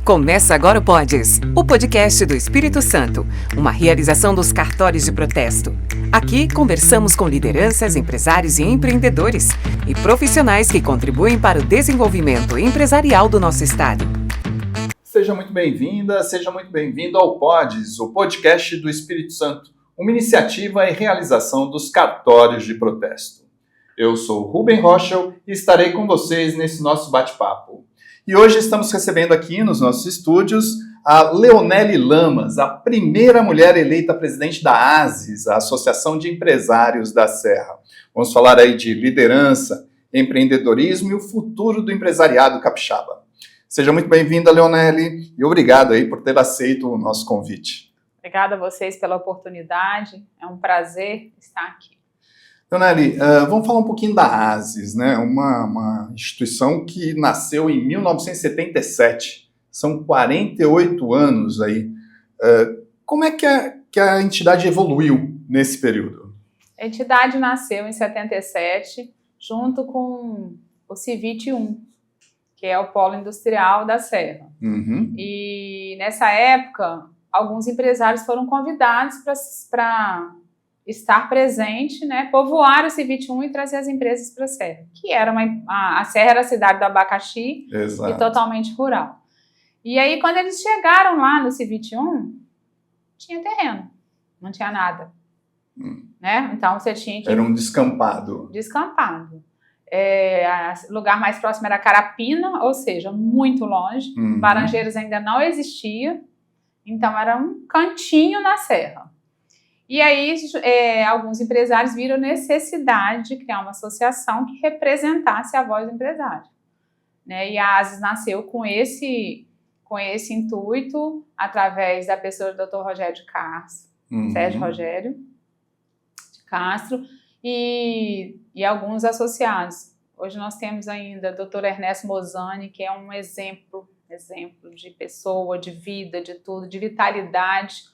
Começa agora o Podes, o podcast do Espírito Santo, uma realização dos cartórios de protesto. Aqui conversamos com lideranças, empresários e empreendedores e profissionais que contribuem para o desenvolvimento empresarial do nosso estado. Seja muito bem-vinda, seja muito bem-vindo ao Podes, o podcast do Espírito Santo, uma iniciativa e realização dos cartórios de protesto. Eu sou Rubem Rochel e estarei com vocês nesse nosso bate-papo. E hoje estamos recebendo aqui nos nossos estúdios a Leonely Lamas, a primeira mulher eleita presidente da ASES, a Associação de Empresários da Serra. Vamos falar aí de liderança, empreendedorismo e o futuro do empresariado capixaba. Seja muito bem-vinda, Leonely, e obrigado aí por ter aceito o nosso convite. Obrigada a vocês pela oportunidade, é um prazer estar aqui. Leonely, vamos falar um pouquinho da ASES, né? Uma instituição que nasceu em 1977, são 48 anos aí. Como é que a entidade evoluiu nesse período? A entidade nasceu em 77, junto com o CIVIT 1, que é o Polo Industrial da Serra. Uhum. E nessa época, alguns empresários foram convidados para estar presente, né, povoar o CIVIT 1 e trazer as empresas para a Serra, que era a Serra era a cidade do abacaxi. Exato. E totalmente rural. E aí, quando eles chegaram lá no CIVIT 1, tinha terreno, não tinha nada. Né? Então, você tinha que... Era um descampado. Descampado. O lugar mais próximo era Carapina, ou seja, muito longe. Uhum. Laranjeiras ainda não existia, então era um cantinho na serra. E aí, alguns empresários viram necessidade de criar uma associação que representasse a voz do empresário. Né? E a ASES nasceu com esse intuito, através da pessoa do Dr. Rogério de Castro, Sérgio Rogério de Castro, e alguns associados. Hoje nós temos ainda o Dr. Ernesto Mozani, que é um exemplo de pessoa, de vida, de tudo, de vitalidade.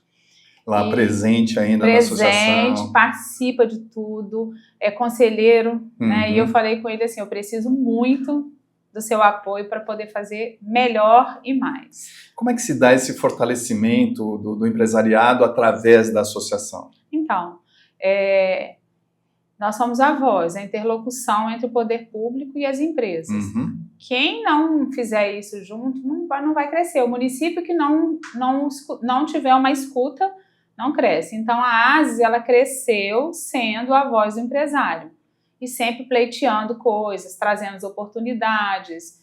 Lá presente ainda na associação. Participa de tudo, é conselheiro, né? E eu falei com ele assim, eu preciso muito do seu apoio para poder fazer melhor e mais. Como é que se dá esse fortalecimento do empresariado através da associação? Então, nós somos a voz, a interlocução entre o poder público e as empresas. Quem não fizer isso junto não vai crescer. O município que não tiver uma escuta não cresce. Então, a ASES, ela cresceu sendo a voz do empresário e sempre pleiteando coisas, trazendo as oportunidades.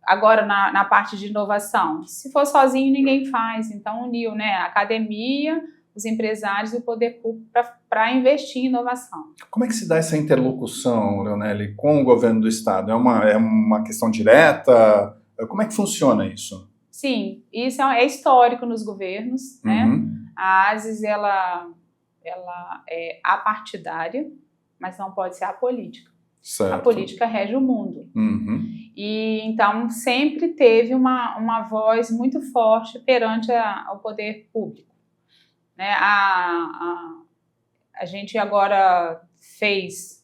Agora, na parte de inovação, se for sozinho, ninguém faz. Então, uniu, né, a academia, os empresários e o poder público para investir em inovação. Como é que se dá essa interlocução, Leonely, com o governo do estado? É uma questão direta? Como é que funciona isso? Sim, isso é histórico nos governos, né? A ASES, ela é apartidária, mas não pode ser apolítica. Certo. A política rege o mundo. E então sempre teve uma voz muito forte perante o poder público. Né? A gente agora fez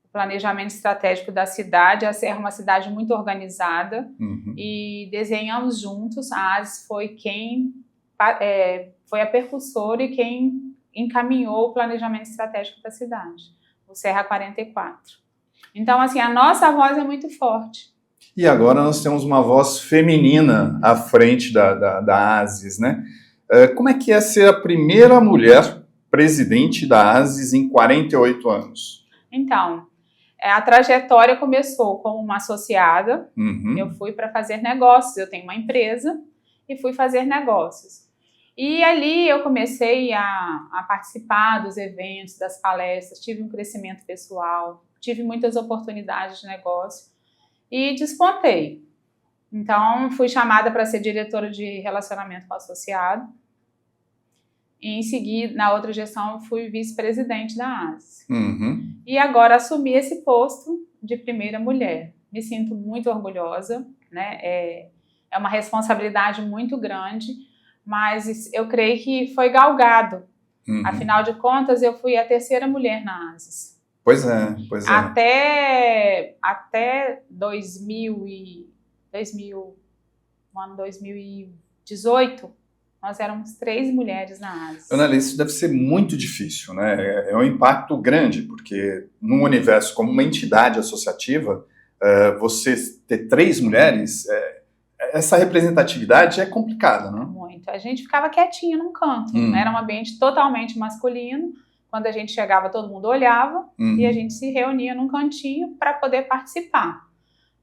o planejamento estratégico da cidade. A Serra é uma cidade muito organizada e desenhamos juntos. A ASES foi a percussora e quem encaminhou o planejamento estratégico da cidade, o Serra 44. Então, assim, a nossa voz é muito forte. E agora nós temos uma voz feminina à frente da ASES, né? Como é que é ser a primeira mulher presidente da ASES em 48 anos? Então, a trajetória começou como uma associada. Eu fui para fazer negócios, eu tenho uma empresa e fui fazer negócios. E ali eu comecei a participar dos eventos, das palestras, tive um crescimento pessoal, tive muitas oportunidades de negócio e despontei. Então, fui chamada para ser diretora de relacionamento com o associado. E, em seguida, na outra gestão, fui vice-presidente da ASES. E agora assumi esse posto de primeira mulher. Me sinto muito orgulhosa, né? É uma responsabilidade muito grande, mas eu creio que foi galgado. Afinal de contas, eu fui a terceira mulher na ASES. Pois é. Até 2000 no ano 2018, nós éramos 3 mulheres na ASIS. Ana, isso deve ser muito difícil, né? É um impacto grande, porque num universo como uma entidade associativa, você ter 3 mulheres, essa representatividade é complicada, não? Muito. A gente ficava quietinha num canto, era um ambiente totalmente masculino. Quando a gente chegava, todo mundo olhava e a gente se reunia num cantinho para poder participar.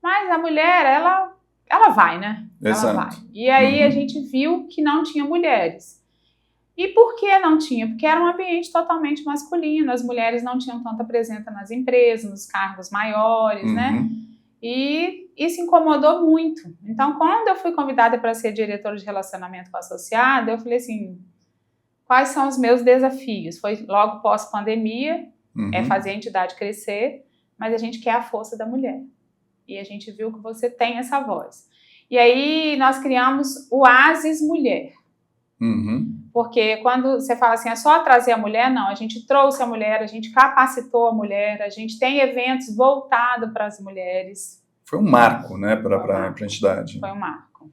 Mas a mulher, ela vai, né? Exato. Ela vai. E aí a gente viu que não tinha mulheres. E por que não tinha? Porque era um ambiente totalmente masculino, as mulheres não tinham tanta presença nas empresas, nos cargos maiores, né? E isso incomodou muito. Então, quando eu fui convidada para ser diretora de relacionamento com a associada, eu falei assim, quais são os meus desafios? Foi logo pós-pandemia, fazer a entidade crescer, mas a gente quer a força da mulher. E a gente viu que você tem essa voz. E aí nós criamos o ASIS Mulher. Porque quando você fala assim, é só trazer a mulher, não, a gente trouxe a mulher, a gente capacitou a mulher, a gente tem eventos voltados para as mulheres. Foi um marco, né, para a entidade. Foi um marco.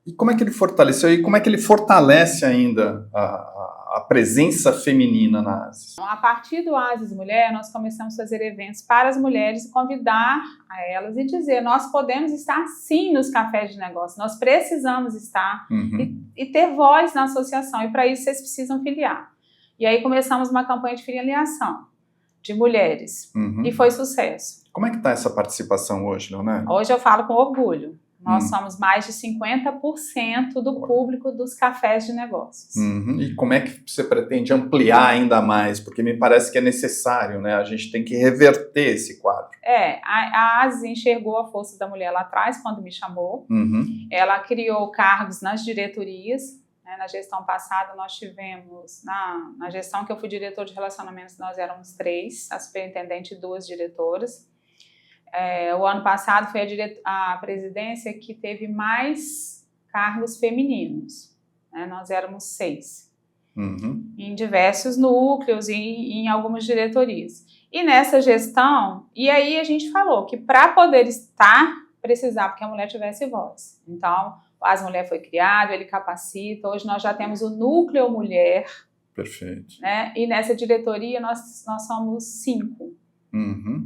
E como é que ele fortaleceu e como é que ele fortalece ainda a presença feminina na ASIS? A partir do ASIS Mulher, nós começamos a fazer eventos para as mulheres, convidar a elas e dizer, nós podemos estar sim nos cafés de negócio, nós precisamos estar e ter voz na associação, e para isso vocês precisam filiar. E aí começamos uma campanha de filiação de mulheres, e foi sucesso. Como é que está essa participação hoje, Leonardo? Hoje eu falo com orgulho. Nós somos mais de 50% do público dos cafés de negócios. E como é que você pretende ampliar ainda mais? Porque me parece que é necessário, né? A gente tem que reverter esse quadro. A ASIS enxergou a força da mulher lá atrás, quando me chamou. Ela criou cargos nas diretorias. Né? Na gestão passada, nós tivemos, na gestão que eu fui diretor de relacionamentos, nós éramos 3, a superintendente e 2 diretoras. O ano passado foi a presidência que teve mais cargos femininos, né? Nós éramos 6, em diversos núcleos e em algumas diretorias. E nessa gestão, e aí a gente falou que para poder estar, precisava que a mulher tivesse voz. Então, as Mulher foi criado, ele capacita, hoje nós já temos o Núcleo Mulher. Perfeito. Né? E nessa diretoria nós somos 5.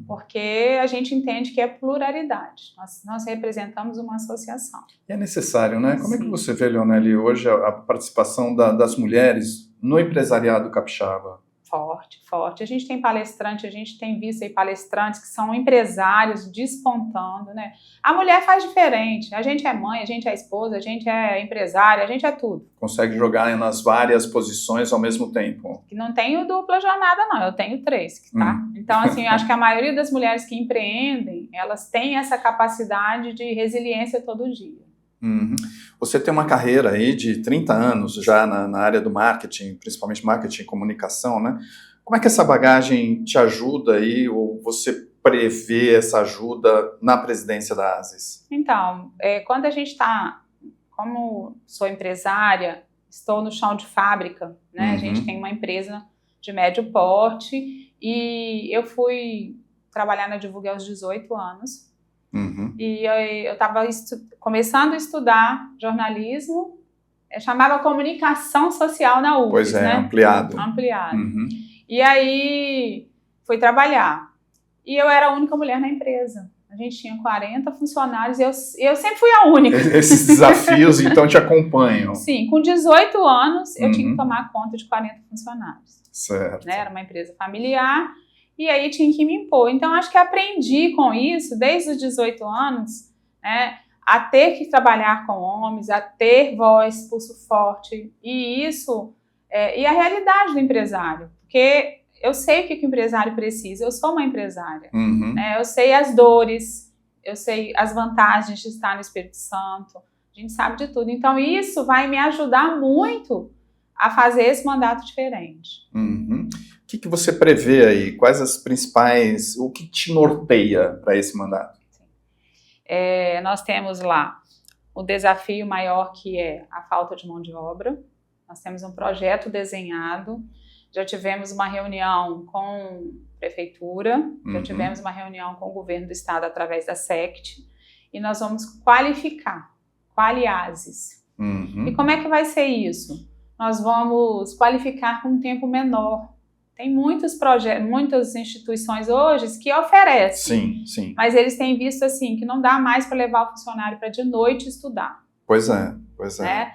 Porque a gente entende que é pluralidade. Nós representamos uma associação. E é necessário, né? Como é que você vê, Leonelli, hoje a participação das mulheres no empresariado capixaba? Forte, forte. A gente tem palestrante, a gente tem visto aí palestrantes que são empresários despontando, né? A mulher faz diferente. A gente é mãe, a gente é esposa, a gente é empresária, a gente é tudo. Consegue jogar nas várias posições ao mesmo tempo. Que não tenho dupla jornada, não. Eu tenho 3, tá? Então, assim, eu acho que a maioria das mulheres que empreendem, elas têm essa capacidade de resiliência todo dia. Você tem uma carreira aí de 30 anos já na área do marketing, principalmente marketing e comunicação, né? Como é que essa bagagem te ajuda aí, ou você prevê essa ajuda na presidência da ASIS? Então, quando a gente está, como sou empresária, estou no chão de fábrica, né? A gente tem uma empresa de médio porte e eu fui trabalhar na Divulgue aos 18 anos. E eu estava começando a estudar jornalismo, chamava comunicação social na UFES, pois é, né? Ampliado. E aí fui trabalhar. E eu era a única mulher na empresa. A gente tinha 40 funcionários e eu sempre fui a única. Esses desafios, então, te acompanham. Sim, com 18 anos eu tinha que tomar conta de 40 funcionários. Certo. Né? Era uma empresa familiar. E aí tinha que me impor. Então, acho que aprendi com isso, desde os 18 anos, né, a ter que trabalhar com homens, a ter voz, pulso forte. E isso, e a realidade do empresário. Porque eu sei o que o empresário precisa, eu sou uma empresária. Né, eu sei as dores, eu sei as vantagens de estar no Espírito Santo. A gente sabe de tudo. Então, isso vai me ajudar muito a fazer esse mandato diferente. O que você prevê aí? Quais as principais... O que te norteia para esse mandato? Nós temos lá o desafio maior, que é a falta de mão de obra. Nós temos um projeto desenhado. Já tivemos uma reunião com a prefeitura, já tivemos uma reunião com o governo do estado através da SECT, e nós vamos qualificar Qualiases. E como é que vai ser isso? Nós vamos qualificar com um tempo menor. Tem muitos projetos, muitas instituições hoje que oferecem. Sim. Mas eles têm visto assim que não dá mais para levar o funcionário para de noite estudar. Pois é. Né?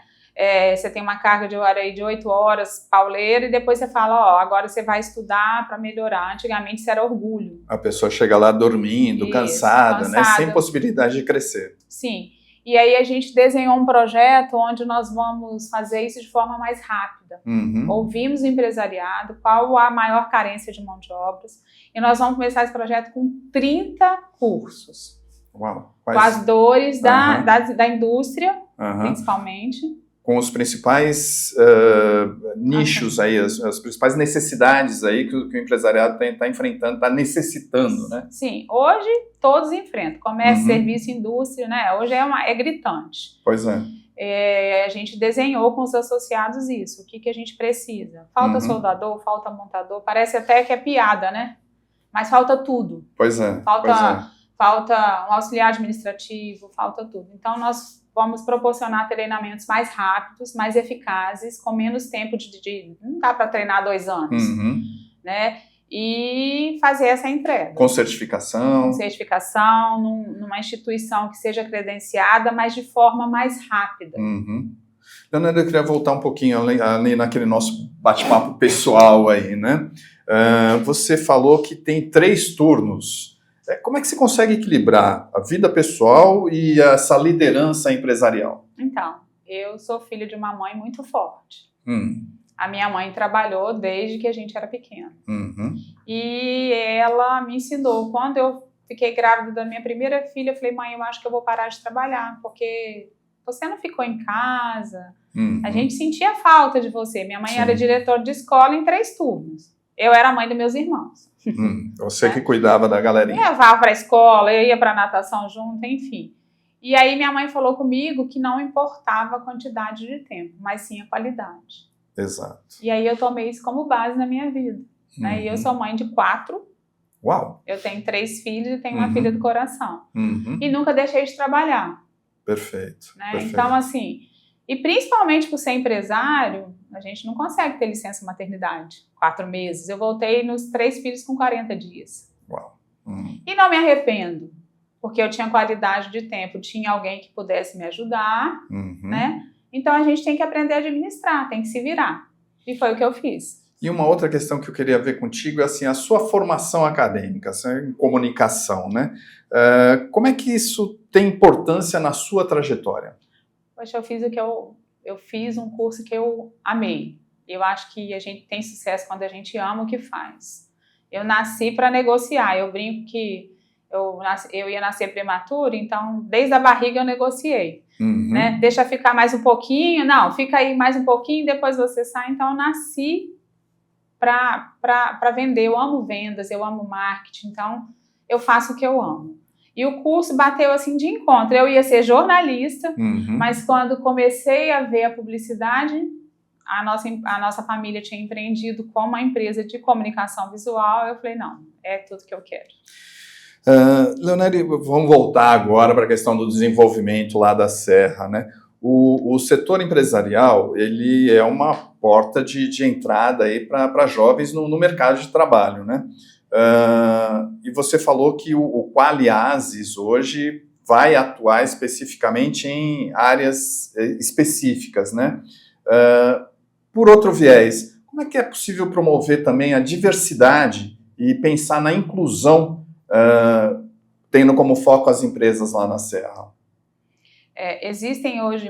Você tem uma carga de hora aí de 8 horas pauleira e depois você fala, agora você vai estudar para melhorar. Antigamente isso era orgulho. A pessoa chega lá dormindo, cansada, né? Sem possibilidade de crescer. Sim. E aí a gente desenhou um projeto onde nós vamos fazer isso de forma mais rápida. Ouvimos o empresariado, qual a maior carência de mão de obras, e nós vamos começar esse projeto com 30 cursos. Uau! Com as dores da indústria, principalmente. Com os principais nichos aí, as principais necessidades aí que o empresariado está enfrentando, está necessitando, né? Sim, hoje todos enfrentam, comércio, serviço, indústria, né? Hoje é gritante. Pois é. A gente desenhou com os associados isso, o que a gente precisa. Falta soldador, falta montador, parece até que é piada, né? Mas falta tudo. Pois é. Falta um auxiliar administrativo, falta tudo. Então nós vamos proporcionar treinamentos mais rápidos, mais eficazes, com menos tempo não dá para treinar 2 anos, né? E fazer essa entrega. Com certificação. Com certificação, numa instituição que seja credenciada, mas de forma mais rápida. Leonardo, eu queria voltar um pouquinho ali naquele nosso bate-papo pessoal aí, né? Você falou que tem 3 turnos. Como é que você consegue equilibrar a vida pessoal e essa liderança empresarial? Então, eu sou filho de uma mãe muito forte. A minha mãe trabalhou desde que a gente era pequeno. E ela me ensinou. Quando eu fiquei grávida da minha primeira filha, eu falei, mãe, eu acho que eu vou parar de trabalhar, porque você não ficou em casa. A gente sentia falta de você. Minha mãe era diretora de escola em 3 turnos. Eu era a mãe dos meus irmãos. Você que cuidava da galerinha. Eu levava para a escola, eu ia para a natação junto, enfim. E aí minha mãe falou comigo que não importava a quantidade de tempo, mas sim a qualidade. Exato. E aí eu tomei isso como base na minha vida. Né? E eu sou mãe de 4. Uau! Eu tenho 3 filhos e tenho uma filha do coração. E nunca deixei de trabalhar. Perfeito. Né? Então, assim, e principalmente por ser empresário, a gente não consegue ter licença maternidade. 4 meses. Eu voltei nos 3 filhos com 40 dias. Uau! E não me arrependo, porque eu tinha qualidade de tempo, tinha alguém que pudesse me ajudar, né? Então a gente tem que aprender a administrar, tem que se virar. E foi o que eu fiz. E uma outra questão que eu queria ver contigo é assim, a sua formação acadêmica, em comunicação, né? Como é que isso tem importância na sua trajetória? Poxa, eu fiz um curso que eu amei. Eu acho que a gente tem sucesso quando a gente ama o que faz. Eu nasci para negociar. Eu brinco que eu ia nascer prematura, então desde a barriga eu negociei. Né? Deixa ficar mais um pouquinho. Não, fica aí mais um pouquinho, depois você sai. Então eu nasci para vender. Eu amo vendas, eu amo marketing. Então eu faço o que eu amo. E o curso bateu assim de encontro. Eu ia ser jornalista, mas quando comecei a ver a publicidade, a nossa família tinha empreendido com uma empresa de comunicação visual. Eu falei, não, é tudo que eu quero. Leonardo, vamos voltar agora para a questão do desenvolvimento lá da Serra, né? O setor empresarial, ele é uma porta de entrada aí para jovens no mercado de trabalho, né? E você falou que o Qualiases hoje vai atuar especificamente em áreas específicas, né? Por outro viés, como é que é possível promover também a diversidade e pensar na inclusão, tendo como foco as empresas lá na Serra? Existem hoje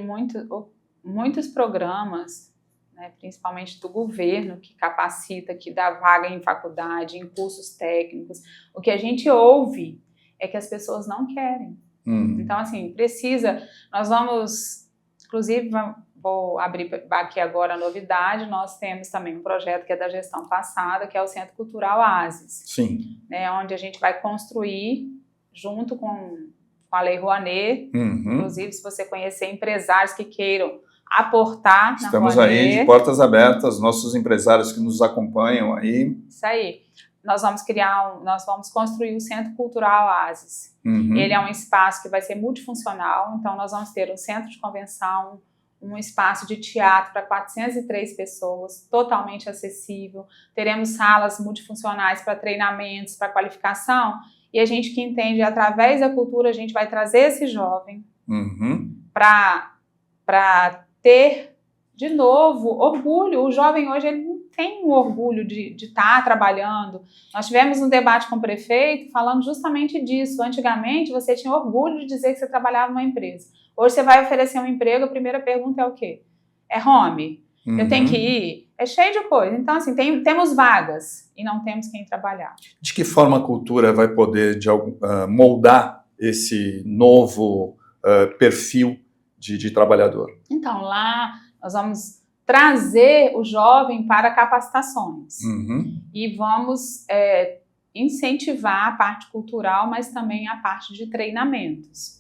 muitos programas, né, principalmente do governo, que capacita, que dá vaga em faculdade, em cursos técnicos. O que a gente ouve é que as pessoas não querem. Então, assim, nós vamos, inclusive, vou abrir aqui agora a novidade, nós temos também um projeto que é da gestão passada, que é o Centro Cultural Ases. Sim. Né, onde a gente vai construir, junto com a Lei Rouanet, inclusive, se você conhecer empresários que queiram aportar na Estamos Rouanet. Aí de portas abertas, nossos empresários que nos acompanham aí. Isso aí. nós vamos construir o Centro Cultural Oasis. Ele é um espaço que vai ser multifuncional, então nós vamos ter um centro de convenção, um espaço de teatro para 403 pessoas, totalmente acessível. Teremos salas multifuncionais para treinamentos, para qualificação, e a gente que entende, através da cultura, a gente vai trazer esse jovem para ter, de novo, orgulho. O jovem hoje ele não tem um orgulho de estar trabalhando. Nós tivemos um debate com o prefeito falando justamente disso. Antigamente, você tinha orgulho de dizer que você trabalhava numa empresa. Hoje você vai oferecer um emprego, a primeira pergunta é o quê? É home? Eu tenho que ir? É cheio de coisa. Então, assim, temos vagas e não temos quem trabalhar. De que forma a cultura vai poder moldar esse novo perfil de trabalhador? Então, lá nós vamos trazer o jovem para capacitações e vamos incentivar a parte cultural, mas também a parte de treinamentos.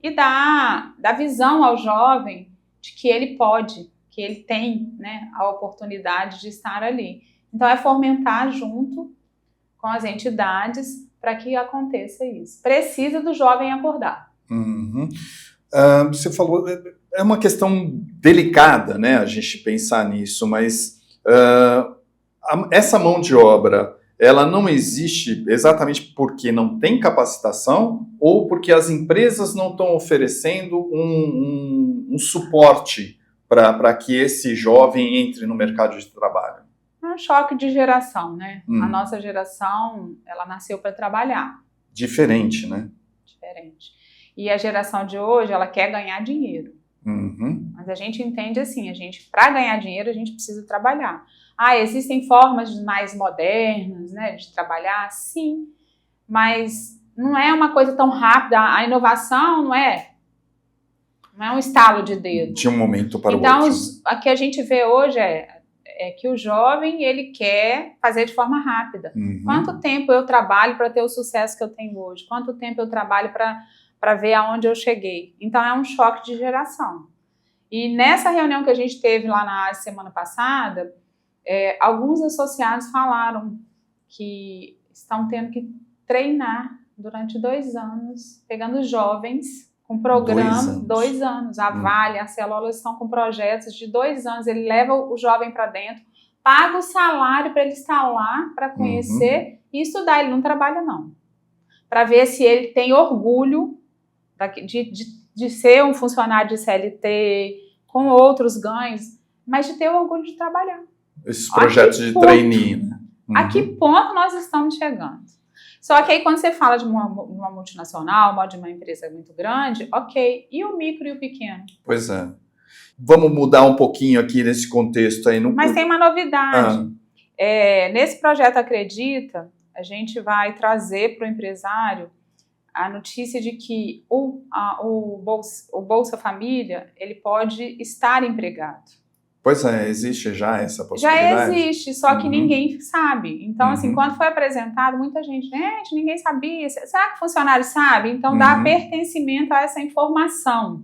E dar visão ao jovem de que ele pode, que ele tem, né, a oportunidade de estar ali. Então, é fomentar junto com as entidades para que aconteça isso. Precisa do jovem acordar. Você falou, é uma questão delicada, né, a gente pensar nisso, mas essa mão de obra, ela não existe exatamente porque não tem capacitação ou porque as empresas não estão oferecendo um suporte para que esse jovem entre no mercado de trabalho? É um choque de geração, né? A nossa geração, ela nasceu para trabalhar. Diferente, né? Diferente. E a geração de hoje, ela quer ganhar dinheiro. Mas a gente entende assim, para ganhar dinheiro, a gente precisa trabalhar. Existem formas mais modernas, né, de trabalhar? Sim, mas não é uma coisa tão rápida. A inovação não é um estalo de dedo. De um momento para o outro. Então, o que a gente vê hoje é que o jovem, ele quer fazer de forma rápida. Quanto tempo eu trabalho para ter o sucesso que eu tenho hoje? Quanto tempo eu trabalho para ver aonde eu cheguei? Então, é um choque de geração. E nessa reunião que a gente teve lá na ASE semana passada, alguns associados falaram que estão tendo que treinar durante 2 anos, pegando jovens com programa, 2 anos. A Vale, a Celula estão com projetos de 2 anos, ele leva o jovem para dentro, paga o salário para ele estar lá, para conhecer e estudar. Ele não trabalha, não. Para ver se ele tem orgulho de ser um funcionário de CLT, com outros ganhos, mas de ter orgulho de trabalhar. Esses projetos de trainee, né? A que ponto nós estamos chegando? Só que aí quando você fala de uma multinacional, de uma empresa muito grande, ok. E o micro e o pequeno? Pois é. Vamos mudar um pouquinho aqui nesse contexto aí. Mas tem uma novidade. Nesse projeto Acredita, a gente vai trazer para o empresário a notícia de que o Bolsa Família, ele pode estar empregado. Pois é, existe já essa possibilidade? Já existe, só que ninguém sabe. Então, assim, quando foi apresentado, muita gente, ninguém sabia. Será que o funcionário sabe? Então, dá pertencimento a essa informação,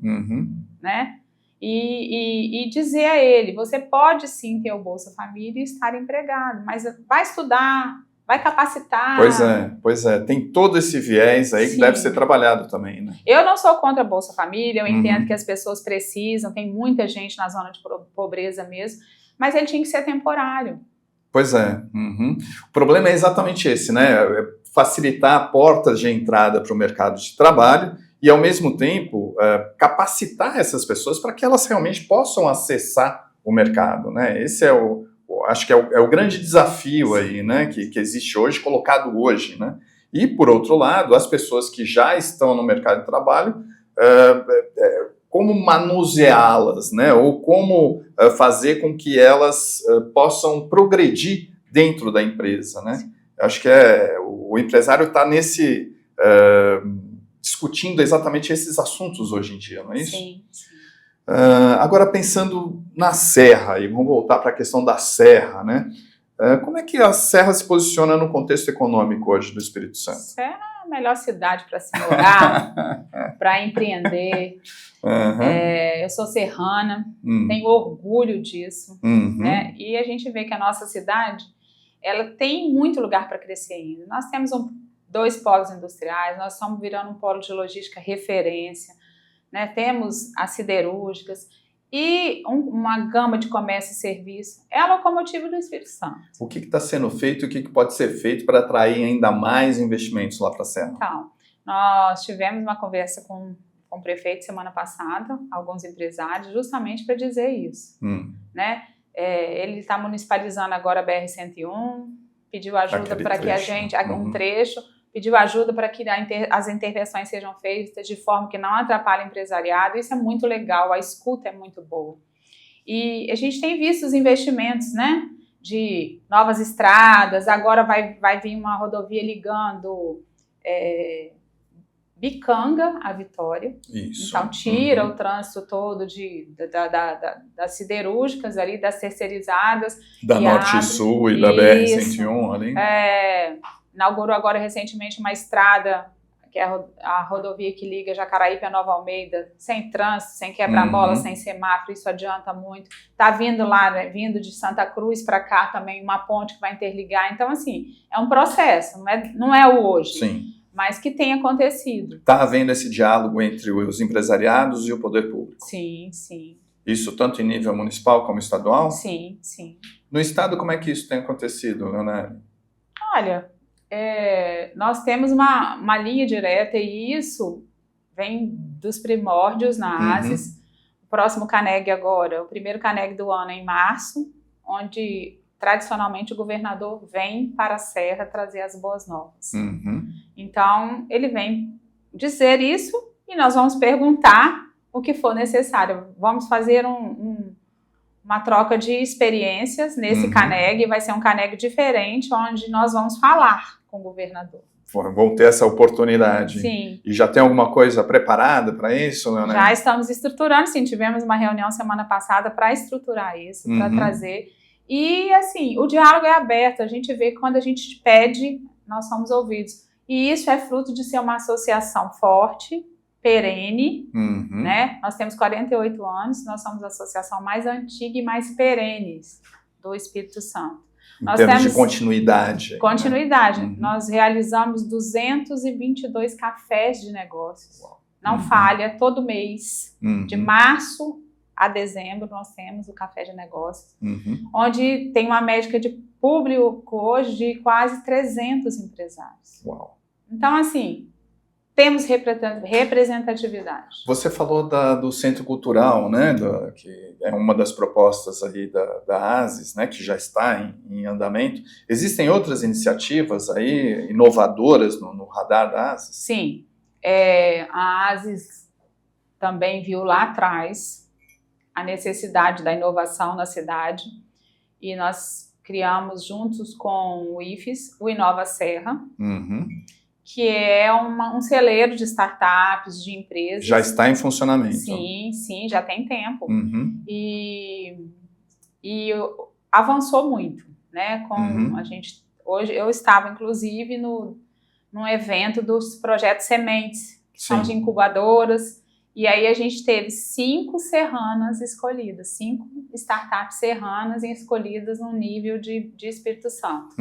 né? E dizer a ele, você pode sim ter o Bolsa Família e estar empregado, mas vai estudar, vai capacitar. Pois é. Tem todo esse viés aí que deve ser trabalhado também, né? Eu não sou contra a Bolsa Família, eu entendo que as pessoas precisam, tem muita gente na zona de pobreza mesmo, mas ele tinha que ser temporário. Pois é. O problema é exatamente esse, né? Facilitar portas de entrada para o mercado de trabalho e, ao mesmo tempo, capacitar essas pessoas para que elas realmente possam acessar o mercado, né? Esse acho que é o grande desafio aí, né, que existe hoje, colocado hoje, né? E, por outro lado, as pessoas que já estão no mercado de trabalho, como manuseá-las, né? Ou como fazer com que elas possam progredir dentro da empresa, né? Acho que o empresário está discutindo exatamente esses assuntos hoje em dia, não é isso? Sim. Agora, pensando na Serra, e vamos voltar para a questão da Serra, né? Como é que a Serra se posiciona no contexto econômico hoje do Espírito Santo? Serra é a melhor cidade para se morar, para empreender. Eu sou serrana, tenho orgulho disso. Né? E a gente vê que a nossa cidade ela tem muito lugar para crescer ainda. Nós temos 2 polos industriais, nós estamos virando um polo de logística referência, né? Temos as siderúrgicas e uma gama de comércio e serviço. É a locomotiva do Espírito Santo. O que está sendo feito e o que pode ser feito para atrair ainda mais investimentos lá para a Serra? Então, nós tivemos uma conversa com o prefeito semana passada, alguns empresários, justamente para dizer isso, né? Ele está municipalizando agora a BR-101, pediu ajuda para que a gente, um trecho, pediu ajuda para que as intervenções sejam feitas de forma que não atrapalhe o empresariado. Isso é muito legal, a escuta é muito boa. E a gente tem visto os investimentos, né, de novas estradas, agora vai vir uma rodovia ligando Bicanga a Vitória. Isso. Então tira o trânsito todo das siderúrgicas ali, das terceirizadas. Da Norte e Sul e da BR-101 ali. Inaugurou agora recentemente uma estrada, que é a rodovia que liga Jacaraípe a Nova Almeida, sem trânsito, sem quebra-mola, sem semáforo, isso adianta muito. Está vindo lá, né, vindo de Santa Cruz para cá também, uma ponte que vai interligar. Então, assim, é um processo, não é o hoje. Sim. Mas que tem acontecido. Está havendo esse diálogo entre os empresariados e o poder público? Sim, sim. Isso tanto em nível municipal como estadual? Sim, sim. No estado, como é que isso tem acontecido, Leonardo? Olha, nós temos uma linha direta e isso vem dos primórdios na ASIS. O próximo CANEG agora, o primeiro CANEG do ano é em março, onde tradicionalmente o governador vem para a Serra trazer as boas novas. Então, ele vem dizer isso e nós vamos perguntar o que for necessário. Vamos fazer uma troca de experiências nesse CANEG, vai ser um CANEG diferente, onde nós vamos falar com o governador. Vão ter essa oportunidade. Sim. E já tem alguma coisa preparada para isso, Leonardo? Já estamos estruturando, sim. Tivemos uma reunião semana passada para estruturar isso, para trazer. E, assim, o diálogo é aberto. A gente vê que quando a gente pede, nós somos ouvidos. E isso é fruto de ser uma associação forte, perene, né? Nós temos 48 anos, nós somos a associação mais antiga e mais perene do Espírito Santo. Em termos de continuidade. Continuidade. Né? Nós realizamos 222 cafés de negócios. Não falha, todo mês. De março a dezembro nós temos o café de negócios, onde tem uma média de público hoje de quase 300 empresários. Uau. Então, assim, temos representatividade. Você falou do Centro Cultural, né, que é uma das propostas aí da ASIS, né, que já está em andamento. Existem outras iniciativas aí inovadoras no radar da ASIS? Sim. A ASIS também viu lá atrás a necessidade da inovação na cidade e nós criamos juntos com o IFES, o Inova Serra, que é um celeiro de startups, de empresas. Já está em funcionamento. Sim, já tem tempo. E avançou muito, né? A gente, hoje eu estava, inclusive, num evento dos projetos Sementes, que são de incubadoras, e aí a gente teve 5 serranas escolhidas, 5 startups serranas escolhidas no nível de Espírito Santo.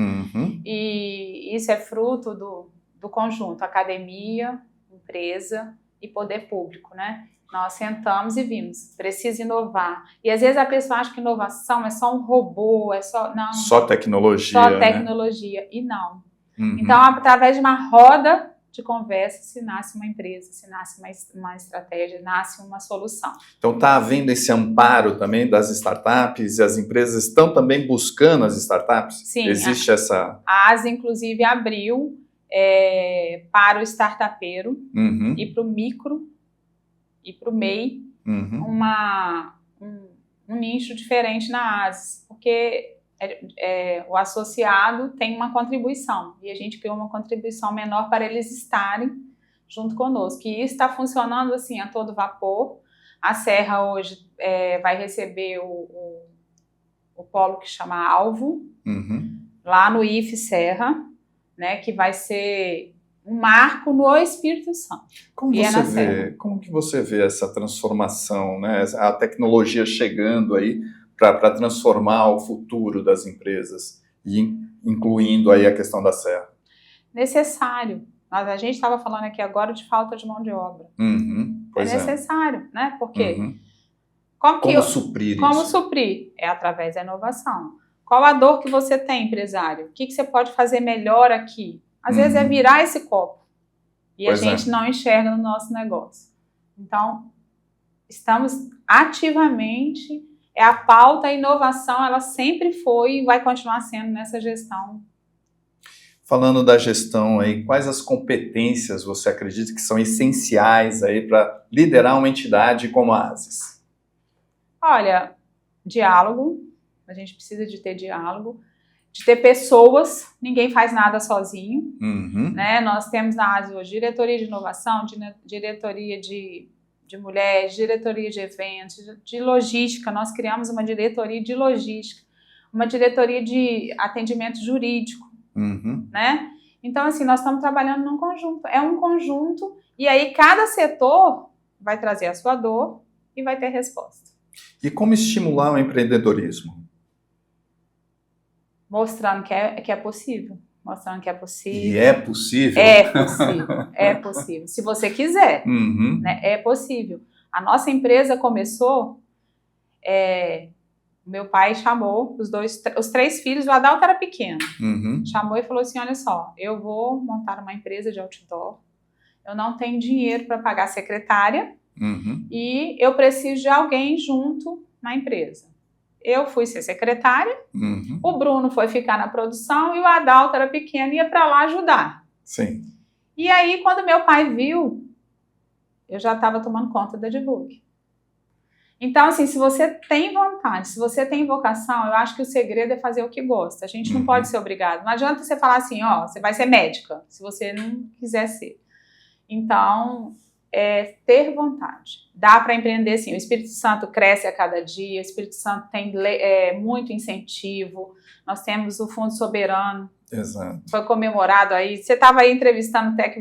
E isso é fruto do conjunto academia, empresa e poder público, né? Nós sentamos e vimos, precisa inovar. E às vezes a pessoa acha que inovação é só um robô, não. Só tecnologia. Só tecnologia, né? E não. Então, através de uma roda de conversa, se nasce uma empresa, se nasce uma estratégia, nasce uma solução. Então, está havendo esse amparo também das startups e as empresas estão também buscando as startups? Sim. Existe essa... A ASA, inclusive, abriu para o startupeiro e para o micro e para o MEI um nicho diferente na ASA, porque o associado tem uma contribuição e a gente criou uma contribuição menor para eles estarem junto conosco. E isso está funcionando assim a todo vapor. A Serra hoje vai receber o polo que chama Alvo, lá no IFES Serra, né, que vai ser um marco no Espírito Santo. Como que você vê essa transformação, né? A tecnologia chegando aí para transformar o futuro das empresas? E incluindo aí a questão da serra. Necessário. A gente estava falando aqui agora de falta de mão de obra. Pois é necessário, né? Porque como suprir isso? Como suprir? É através da inovação. Qual a dor que você tem, empresário? O que você pode fazer melhor aqui? Às vezes é virar esse copo. E a gente não enxerga no nosso negócio. Então, estamos ativamente, a pauta, a inovação, ela sempre foi e vai continuar sendo nessa gestão. Falando da gestão aí, quais as competências você acredita que são essenciais aí para liderar uma entidade como a ASIS? Olha, diálogo, a gente precisa de ter diálogo, de ter pessoas, ninguém faz nada sozinho, né? Nós temos na ASIS hoje diretoria de inovação, diretoria de mulheres, diretoria de eventos, de logística, nós criamos uma diretoria de logística, uma diretoria de atendimento jurídico, né? Então, assim, nós estamos trabalhando num conjunto, é um conjunto, e aí cada setor vai trazer a sua dor e vai ter resposta. E como estimular o empreendedorismo? Mostrando que é possível. Mostrando que é possível. E é possível? É possível, é possível. Se você quiser, né, é possível. A nossa empresa começou, meu pai chamou os 3 filhos, o Adalto era pequeno, chamou e falou assim, olha só, eu vou montar uma empresa de outdoor, eu não tenho dinheiro para pagar a secretária e eu preciso de alguém junto na empresa. Eu fui ser secretária, o Bruno foi ficar na produção e o Adalto era pequeno e ia para lá ajudar. Sim. E aí, quando meu pai viu, eu já estava tomando conta da Divulgue. Então, assim, se você tem vontade, se você tem vocação, eu acho que o segredo é fazer o que gosta. A gente não pode ser obrigado. Não adianta você falar assim, ó, você vai ser médica, se você não quiser ser. Então, ter vontade. Dá para empreender, sim. O Espírito Santo cresce a cada dia, o Espírito Santo tem muito incentivo, nós temos o Fundo Soberano. Exato. Foi comemorado aí. Você estava aí entrevistando o Tec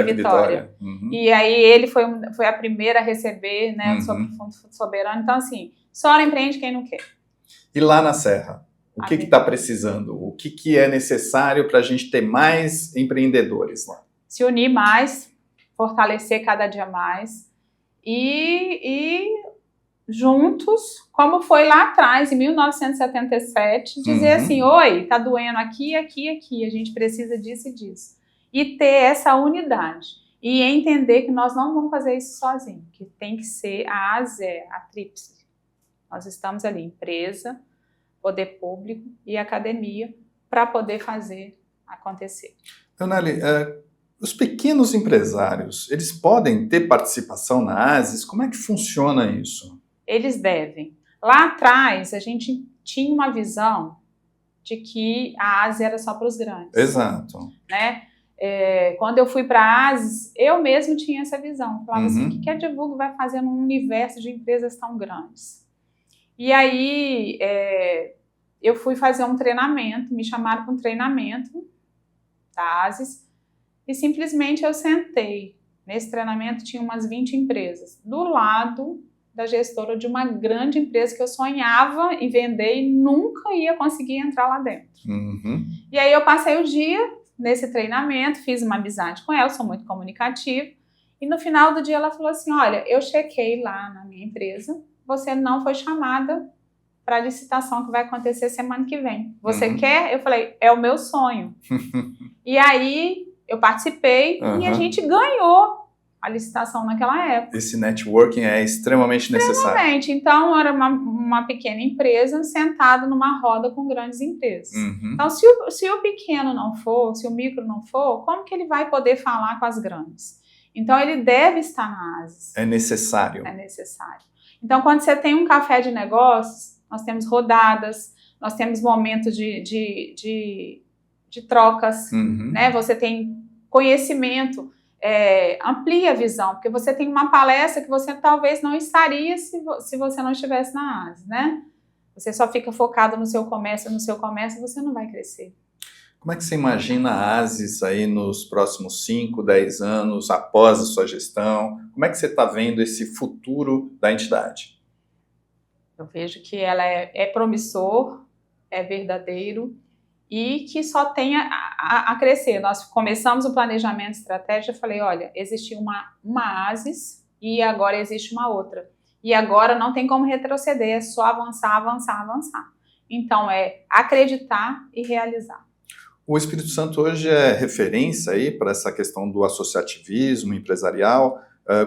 Vitória. E aí ele foi a primeira a receber, né, sobre o Fundo Soberano. Então, assim, só empreende quem não quer. E lá na Serra, o que está precisando? O que é necessário para a gente ter mais empreendedores lá? Se unir mais, fortalecer cada dia mais e juntos, como foi lá atrás, em 1977, dizer assim, oi, tá doendo aqui, aqui, aqui, a gente precisa disso e disso. E ter essa unidade. E entender que nós não vamos fazer isso sozinhos, que tem que ser a ASE, a tríplice. Nós estamos ali, empresa, poder público e academia, para poder fazer acontecer. Anneli, os pequenos empresários, eles podem ter participação na ASIS? Como é que funciona isso? Eles devem. Lá atrás, a gente tinha uma visão de que a ASIS era só para os grandes. Exato. Né? Quando eu fui para a ASIS, eu mesmo tinha essa visão. Falava assim, o que a Divulgue vai fazer num universo de empresas tão grandes? E aí, eu fui fazer um treinamento, me chamaram para um treinamento da ASIS, e simplesmente eu sentei. Nesse treinamento tinha umas 20 empresas. Do lado da gestora de uma grande empresa que eu sonhava em vender e nunca ia conseguir entrar lá dentro. E aí eu passei o dia nesse treinamento, fiz uma amizade com ela, sou muito comunicativa, e no final do dia ela falou assim, olha, eu chequei lá na minha empresa, você não foi chamada para a licitação que vai acontecer semana que vem. Você quer? Eu falei, é o meu sonho. E aí eu participei e a gente ganhou a licitação naquela época. Esse networking é extremamente necessário. Extremamente. Então, era uma pequena empresa sentada numa roda com grandes empresas. Então, se o pequeno não for, se o micro não for, como que ele vai poder falar com as grandes? Então, ele deve estar na ASIS. É necessário. É necessário. Então, quando você tem um café de negócios, nós temos rodadas, nós temos momentos de trocas, né? Você tem conhecimento, amplia a visão, porque você tem uma palestra que você talvez não estaria se você não estivesse na ASIS, né? Você só fica focado no seu comércio, você não vai crescer. Como é que você imagina a ASIS aí nos próximos 5, 10 anos, após a sua gestão? Como é que você está vendo esse futuro da entidade? Eu vejo que ela é promissor, é verdadeiro e que só tem a crescer. Nós começamos o planejamento estratégico, eu falei, olha, existiu uma ASIS e agora existe uma outra. E agora não tem como retroceder, é só avançar, avançar, avançar. Então, é acreditar e realizar. O Espírito Santo hoje é referência aí para essa questão do associativismo empresarial.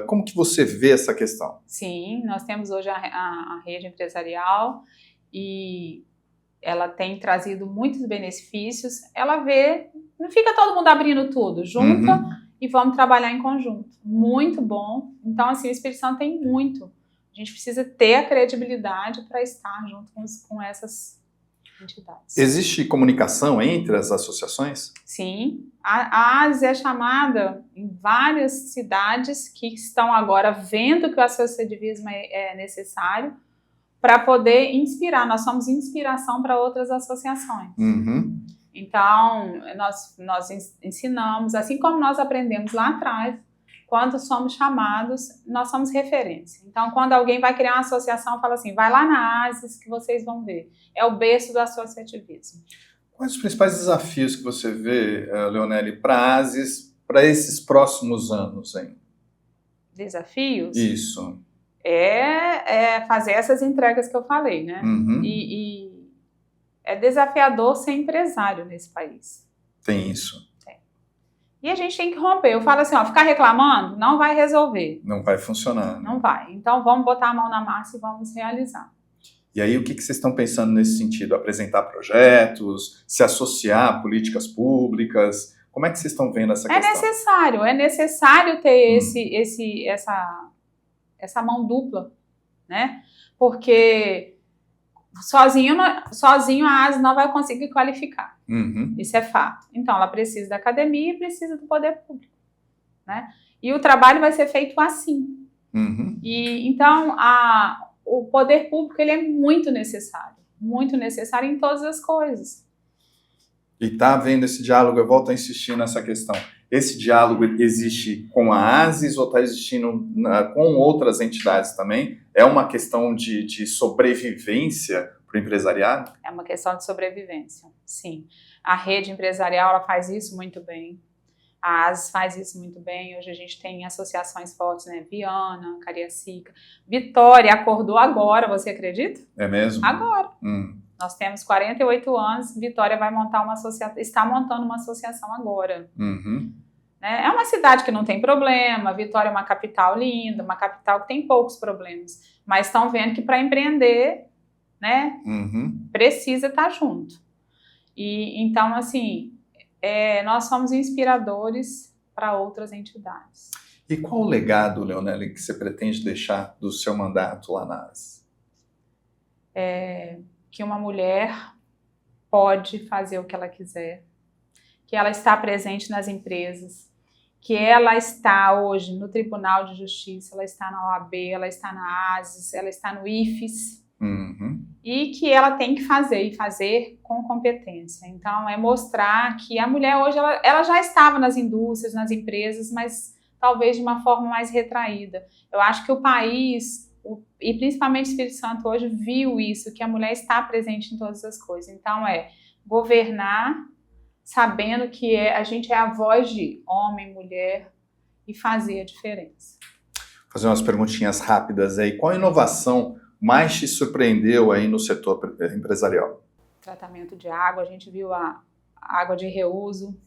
Como que você vê essa questão? Sim, nós temos hoje a rede empresarial e ela tem trazido muitos benefícios. Ela vê, não fica todo mundo abrindo tudo, junta e vamos trabalhar em conjunto. Muito bom. Então, assim, o Espírito Santo tem muito. A gente precisa ter a credibilidade para estar junto com essas entidades. Existe comunicação entre as associações? Sim. A ASIS é chamada em várias cidades que estão agora vendo que o associativismo é necessário para poder inspirar. Nós somos inspiração para outras associações. Então, nós ensinamos, assim como nós aprendemos lá atrás, quando somos chamados, nós somos referência. Então, quando alguém vai criar uma associação, fala assim, vai lá na ASIS que vocês vão ver. É o berço do associativismo. Quais os principais desafios que você vê, Leonelli, para a ASIS, para esses próximos anos, hein? Desafios? Isso. É fazer essas entregas que eu falei, né? E é desafiador ser empresário nesse país. Tem isso. E a gente tem que romper. Eu falo assim, ó, ficar reclamando não vai resolver. Não vai funcionar. Né? Não vai. Então, vamos botar a mão na massa e vamos realizar. E aí, o que vocês estão pensando nesse sentido? Apresentar projetos, se associar a políticas públicas? Como é que vocês estão vendo essa questão? É necessário ter essa mão dupla, né? Porque sozinho a ASIS não vai conseguir qualificar. Isso é fato. Então, ela precisa da academia e precisa do poder público, né? E o trabalho vai ser feito assim. E, então, o poder público ele é muito necessário em todas as coisas. E está havendo esse diálogo, eu volto a insistir nessa questão. Esse diálogo existe com a ASIS ou está existindo com outras entidades também? É uma questão de sobrevivência para o empresariado? É uma questão de sobrevivência, sim. A rede empresarial ela faz isso muito bem. A ASIS faz isso muito bem. Hoje a gente tem associações fortes, né? Viana, Cariacica. Vitória acordou agora, você acredita? É mesmo? Agora. Nós temos 48 anos, Vitória vai montar uma associação, está montando uma associação agora. Né? É uma cidade que não tem problema, Vitória é uma capital linda, uma capital que tem poucos problemas, mas estão vendo que para empreender, né, precisa estar junto. E então, assim, nós somos inspiradores para outras entidades. E qual o legado, Leonelli, que você pretende deixar do seu mandato lá na ASIS? Que uma mulher pode fazer o que ela quiser, que ela está presente nas empresas, que ela está hoje no Tribunal de Justiça, ela está na OAB, ela está na ASIS, ela está no IFES, e que ela tem que fazer, e fazer com competência. Então, é mostrar que a mulher hoje, ela já estava nas indústrias, nas empresas, mas talvez de uma forma mais retraída. Eu acho que o país, e principalmente o Espírito Santo hoje, viu isso, que a mulher está presente em todas as coisas. Então, governar sabendo que a gente é a voz de homem, mulher, e fazer a diferença. Vou fazer umas perguntinhas rápidas aí. Qual inovação mais te surpreendeu aí no setor empresarial? Tratamento de água, a gente viu a água de reuso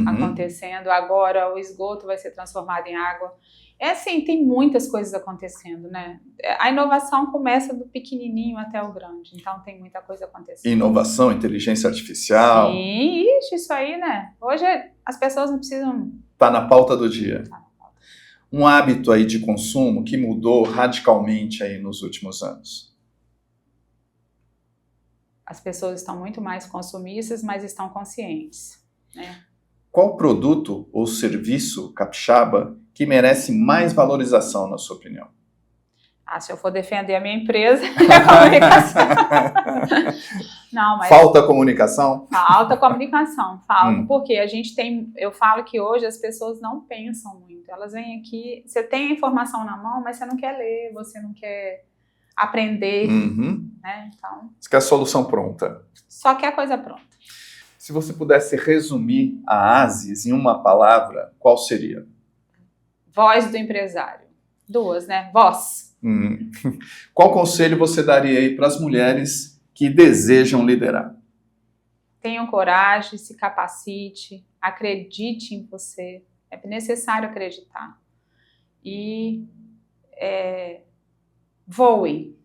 acontecendo, agora o esgoto vai ser transformado em água. Assim, tem muitas coisas acontecendo, né? A inovação começa do pequenininho até o grande, então tem muita coisa acontecendo. Inovação, inteligência artificial. Sim, isso aí, né? Hoje as pessoas não precisam... Tá na pauta do dia. Tá na pauta. Um hábito aí de consumo que mudou radicalmente aí nos últimos anos. As pessoas estão muito mais consumistas, mas estão conscientes, né? Qual produto ou serviço capixaba que merece mais valorização, na sua opinião? Se eu for defender a minha empresa, é a comunicação. Não, mas falta comunicação? Falta comunicação, porque a gente tem, eu falo que hoje as pessoas não pensam muito, elas vêm aqui, você tem a informação na mão, mas você não quer ler, você não quer aprender. Né? Então, você quer a solução pronta. Só quer a coisa pronta. Se você pudesse resumir a Asis em uma palavra, qual seria? Voz do empresário. 2, né? Voz. Qual conselho você daria aí para as mulheres que desejam liderar? Tenham coragem, se capacite, acredite em você. É necessário acreditar. E voe.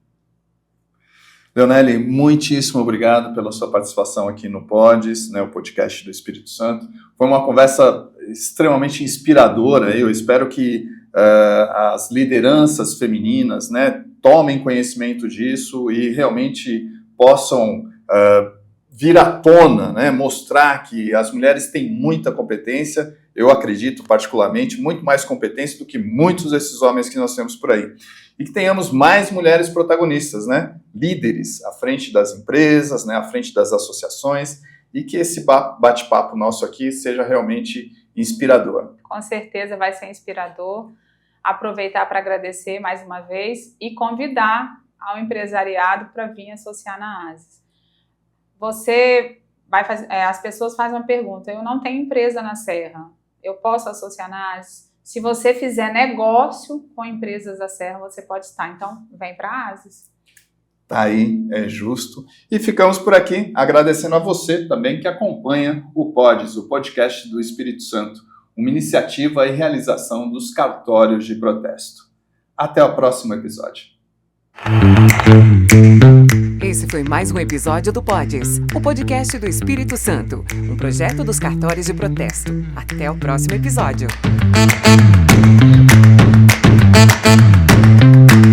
Leonelli, muitíssimo obrigado pela sua participação aqui no Pods, né, o podcast do Espírito Santo. Foi uma conversa extremamente inspiradora. Eu espero que as lideranças femininas, né, tomem conhecimento disso e realmente possam vir à tona, né, mostrar que as mulheres têm muita competência. Eu acredito, particularmente, muito mais competência do que muitos desses homens que nós temos por aí. E que tenhamos mais mulheres protagonistas, né? Líderes à frente das empresas, né? À frente das associações, e que esse bate-papo nosso aqui seja realmente inspirador. Com certeza vai ser inspirador. Aproveitar para agradecer mais uma vez e convidar ao empresariado para vir associar na Asis. Você vai fazer, as pessoas fazem uma pergunta: eu não tenho empresa na Serra, eu posso associar na Asis? Se você fizer negócio com empresas da Serra, você pode estar. Então, vem para a Asis. Tá aí, é justo. E ficamos por aqui, agradecendo a você também que acompanha o Pods, o podcast do Espírito Santo, uma iniciativa e realização dos cartórios de protesto. Até o próximo episódio. Esse foi mais um episódio do Pods, o podcast do Espírito Santo, um projeto dos cartórios de protesto. Até o próximo episódio.